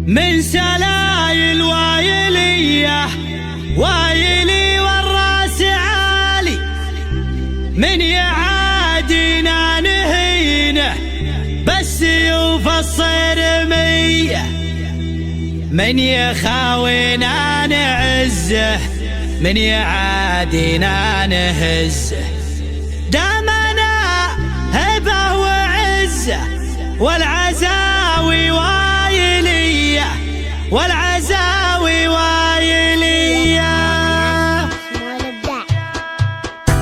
من سلايل وايلية وايلي والراس عالي، من يعادينا نهينه بالسيوف الصرمية، من يخاوينا نعزه من يعادينا نهزه. دامنا هبه وعزه والعزاوي وايلية والعزاوي وايلية.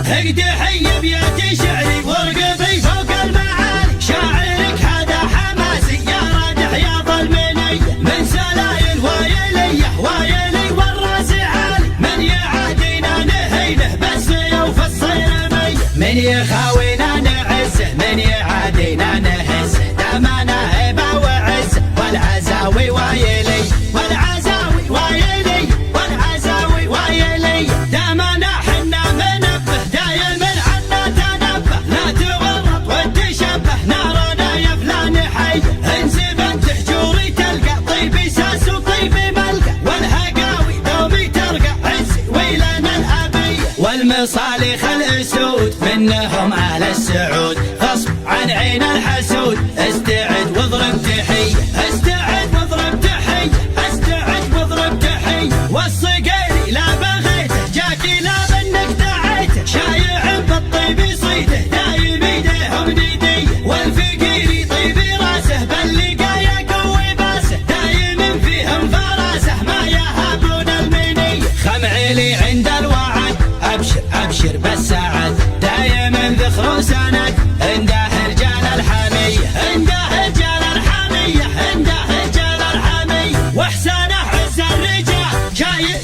هقد حي بيت شعري ورقبي فوق المعالي، شاعرك هذا حماسي يا رادح يا ظلمني. من سلايل وايلية وايلي والراس عالي، من يعادينا نهينه بالسيوف الصرمية، من يخاوينا نعزه من يعادينا نهزه. دامنا هبه وعزه والعزاوي وايلي والعزاوي وايلي والعزاوي وايلي. دامنا حنا منبه دايم عنا تنبه، لا تورط وتشبه نارنا يا فلان حي. انسب تحجوري تلقى طيبي ساس وطيبي ملقى، والهقاوي دومي ترقى عزي ويلنا الابيه. والمصالح الاسود منهم اهل السعود، غصب عن عين الحسود. استعد واضرب تحيه استعد واضرب تحيه استعد واضرب تحيه. والصقيري لا بغيته جاكي لا بنك دعيته، شايع بالطيب صيده دايم ايديهم نديه. والفقيري طيبي راسه باللقايا قوي باسه، دايم فيهم فراسه ما يهابون المنيه. خمعيلي عند الوعد ابشر ابشر بالسعد، دايم ذخر وسند عنده رجال الحميه عنده رجال الحميه عنده رجال الحميه. واحسانه عز الرجال شايل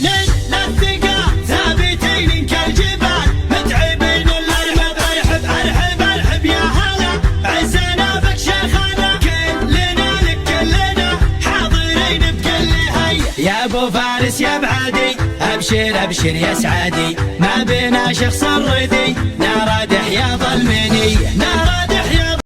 للثقال، ثابتين كالجبال متعبين الارحب. ارحب ارحب ارحب يا هلا عزنا بك شيخنا، كلنا لك كلنا حاضرين بكل هيئه. يا ابو فارس يا بعدي ابشر ابشر يا سعدي، ما بينا شخص الردي نارادح يا ظلمني نارادح